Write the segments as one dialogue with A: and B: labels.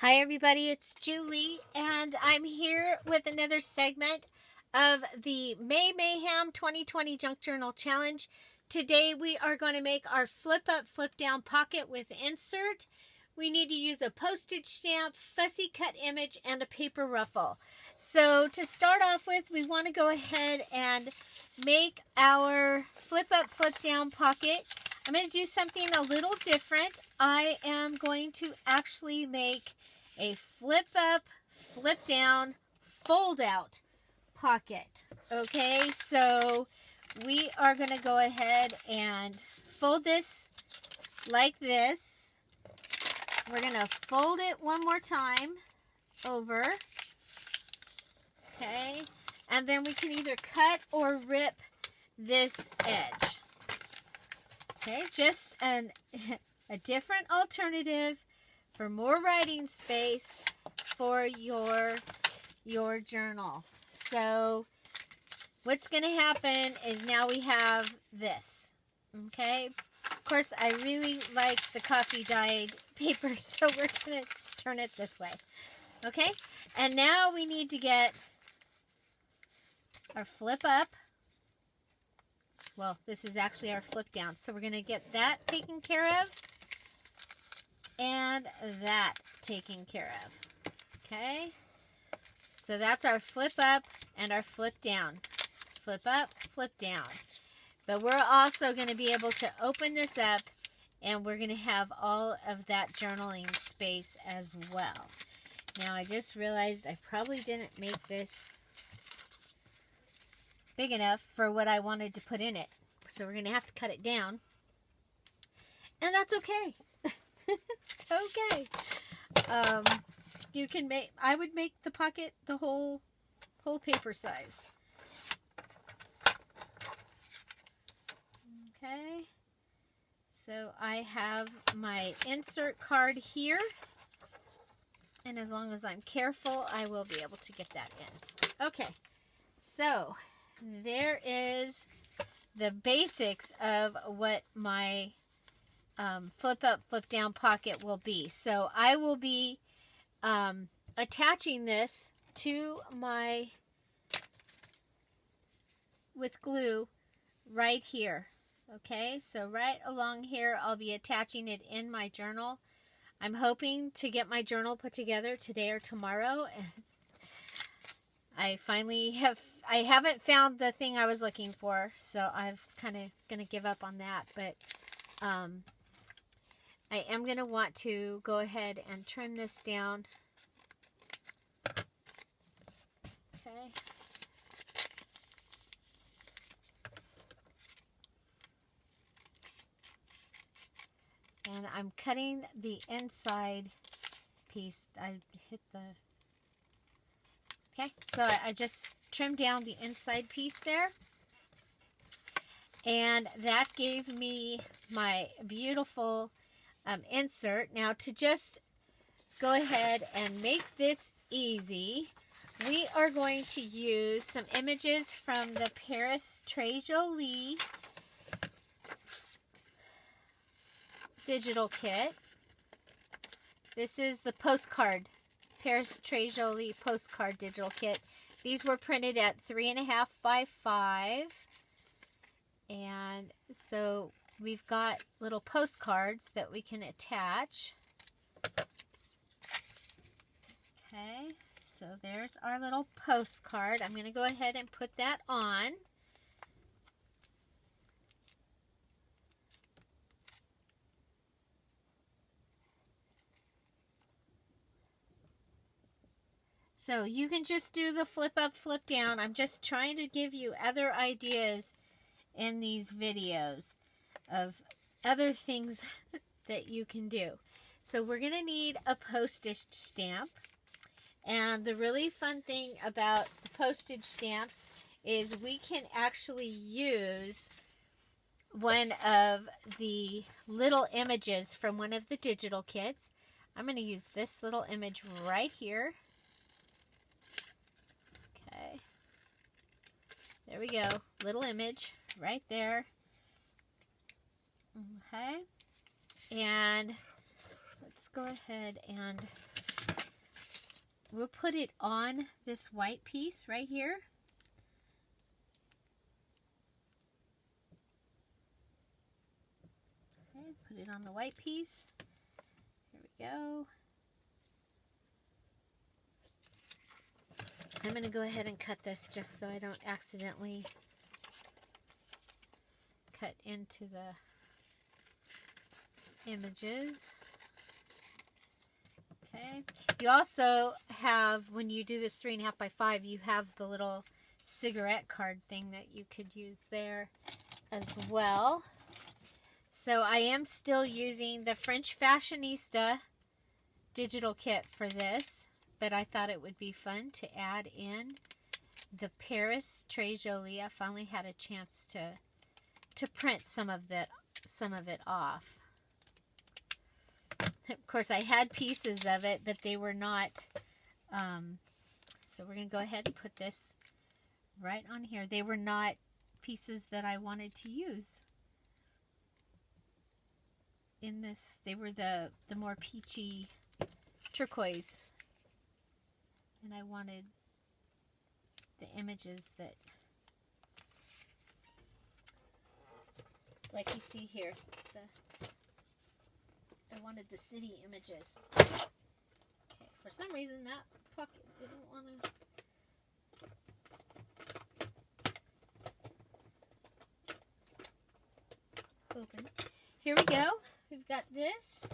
A: Hi everybody, it's Julie, and I'm here with another segment of the May Mayhem 2020 Junk Journal Challenge. Today we are going to make our flip up, flip down pocket with insert. We need to use a postage stamp, fussy cut image, and a paper ruffle. So to start off with, we want to go ahead and make our flip up, flip down pocket. I'm going to do something a little different. I am going to actually make a flip up, flip down, fold out pocket. Okay, so we are going to go ahead and fold this like this. We're going to fold it one more time over. Okay, and then we can either cut or rip this edge. Okay, just a different alternative for more writing space for your journal. So what's going to happen is now we have this. Okay, of course I really like the coffee dyed paper, so we're going to turn it this way. Okay, and now we need to get our flip up. Well, this is actually our flip down. So we're going to get that taken care of and that taken care of. Okay? So that's our flip up and our flip down. Flip up, flip down. But we're also going to be able to open this up and we're going to have all of that journaling space as well. Now, I just realized I probably didn't make this big enough for what I wanted to put in it. So we're going to have to cut it down. And that's okay. It's okay. You can make, I would make the pocket the whole paper size. Okay. So I have my insert card here. And as long as I'm careful, I will be able to get that in. Okay. So there is the basics of what my flip up, flip down pocket will be. So I will be attaching this to my, with glue right here. Okay, so right along here, I'll be attaching it in my journal. I'm hoping to get my journal put together today or tomorrow. And I haven't found the thing I was looking for, so I'm kind of going to give up on that. But I am going to want to go ahead and trim this down. Okay. And I'm cutting the inside piece. I hit the... Okay, so I just trimmed down the inside piece there. And that gave me my beautiful insert. Now, to just go ahead and make this easy, we are going to use some images from the Paris Très Jolie digital kit. This is the postcard, Paris Très Jolie postcard digital kit. These were printed at 3.5 by 5. And so we've got little postcards that we can attach. Okay, so there's our little postcard. I'm going to go ahead and put that on. So you can just do the flip up, flip down. I'm just trying to give you other ideas in these videos of other things that you can do. So we're going to need a postage stamp. And the really fun thing about the postage stamps is we can actually use one of the little images from one of the digital kits. I'm going to use this little image right here. Okay. There we go. Little image right there. Okay. And let's go ahead and we'll put it on this white piece right here. Okay, put it on the white piece. Here we go. I'm going to go ahead and cut this just so I don't accidentally cut into the images. Okay. You also have, when you do this 3.5 by 5, you have the little cigarette card thing that you could use there as well. So I am still using the French Fashionista digital kit for this, but I thought it would be fun to add in the Paris Très Jolie. I finally had a chance to print some of it off. Of course, I had pieces of it, but they were not, so we're going to go ahead and put this right on here. They were not pieces that I wanted to use in this. They were the more peachy turquoise, and I wanted the images that, like you see here, I wanted the city images. Okay, for some reason that pocket didn't want to open. Here we go. We've got this.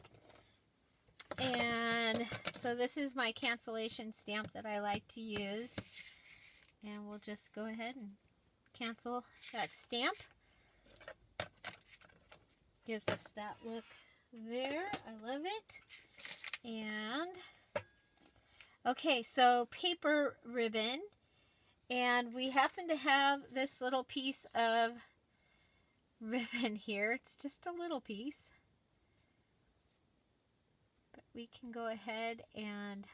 A: And so this is my cancellation stamp that I like to use. And we'll just go ahead and cancel that stamp. Gives us that look there. I love it. And okay, so paper ribbon, and we happen to have this little piece of ribbon here. It's just a little piece, but we can go ahead and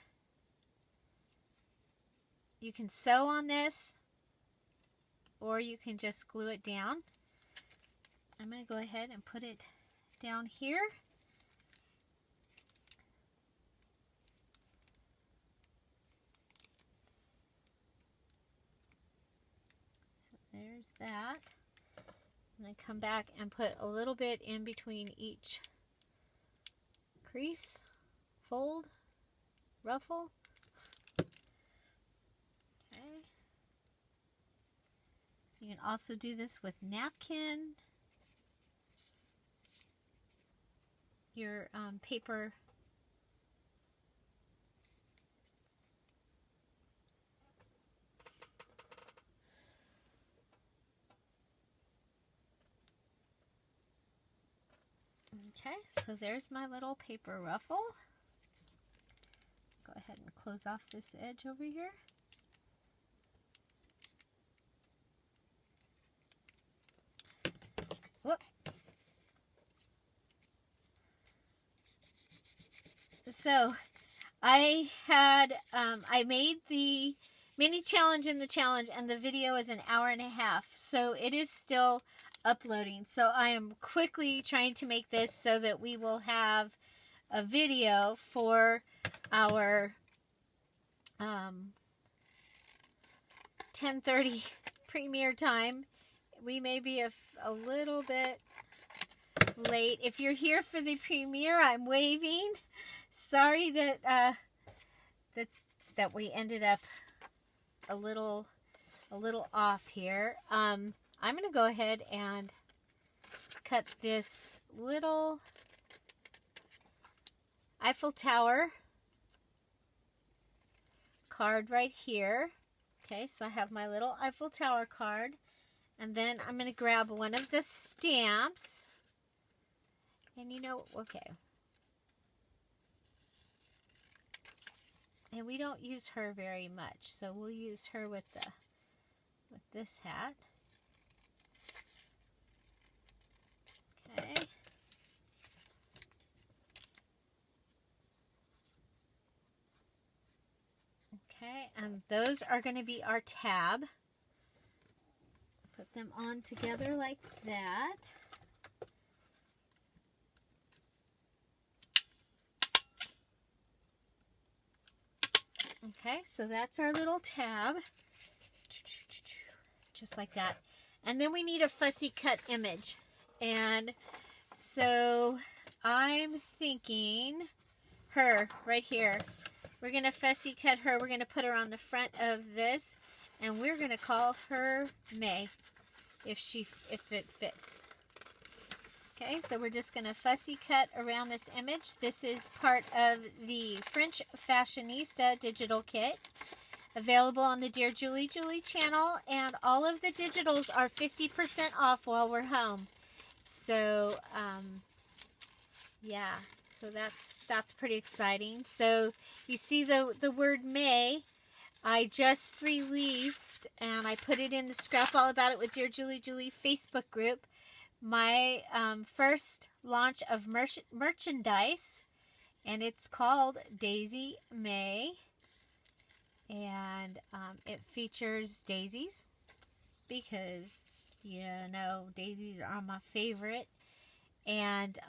A: you can sew on this, or you can just glue it down. I'm going to go ahead and put it down here. So there's that. And then come back and put a little bit in between each crease, fold, ruffle. Okay. You can also do this with napkin, your paper Okay, so there's my little paper ruffle. Go ahead and close off this edge over here. Whoop. So I had, I made the mini challenge in the challenge, and the video is an hour and a half. So it is still uploading. So I am quickly trying to make this so that we will have a video for our 10:30 premiere time. We may be a little bit late. If you're here for the premiere, I'm waving. Sorry that that we ended up a little off here. I'm going to go ahead and cut this little Eiffel Tower card right here. Okay, so I have my little Eiffel Tower card, and then I'm going to grab one of the stamps, and you know, okay. And we don't use her very much, so we'll use her with this hat. Okay. Okay, and those are going to be our tab. Put them on together like that. Okay, so that's our little tab. Just like that. And then we need a fussy cut image. And so I'm thinking her right here. We're going to fussy cut her. We're going to put her on the front of this. And we're going to call her May if it fits. Okay, so we're just going to fussy cut around this image. This is part of the French Fashionista digital kit, available on the Dear Julie channel, and all of the digitals are 50% off while we're home. So, yeah, so that's pretty exciting. So you see the word May. I just released, and I put it in the Scrap All About It with Dear Julie Facebook group, my first launch of merchandise, and it's called Daisy May, and it features daisies because, you know, daisies are my favorite, and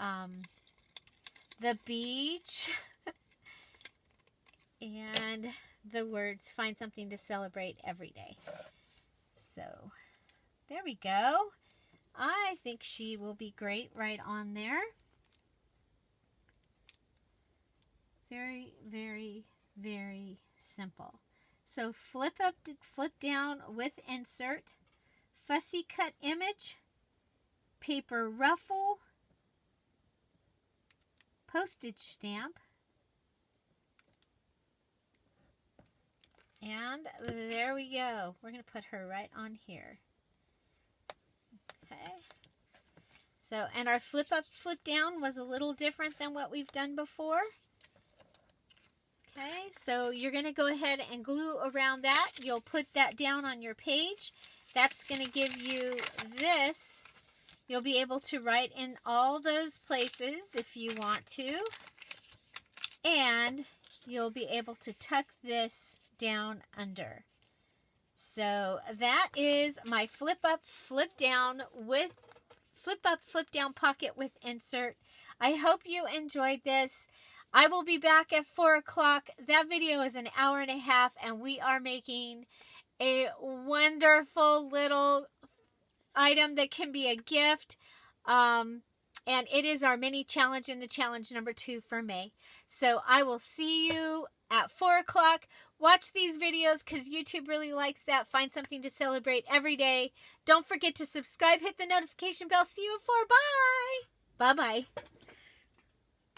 A: the beach and the words, find something to celebrate every day. So there we go. I think she will be great right on there. Very, very, very simple. So flip up, flip down with insert, fussy cut image, paper ruffle, postage stamp, and there we go. We're going to put her right on here. Okay, so, and our flip up, flip down was a little different than what we've done before. Okay, so you're going to go ahead and glue around that. You'll put that down on your page. That's going to give you this. You'll be able to write in all those places if you want to. And you'll be able to tuck this down under. So that is my flip up, flip down pocket with insert. I hope you enjoyed this. I will be back at 4 o'clock. That video is an hour and a half, and we are making a wonderful little item that can be a gift. And it is our mini challenge in the challenge number 2 for May. So I will see you at 4 o'clock. Watch these videos because YouTube really likes that. Find something to celebrate every day. Don't forget to subscribe. Hit the notification bell. See you at 4. Bye. Bye-bye.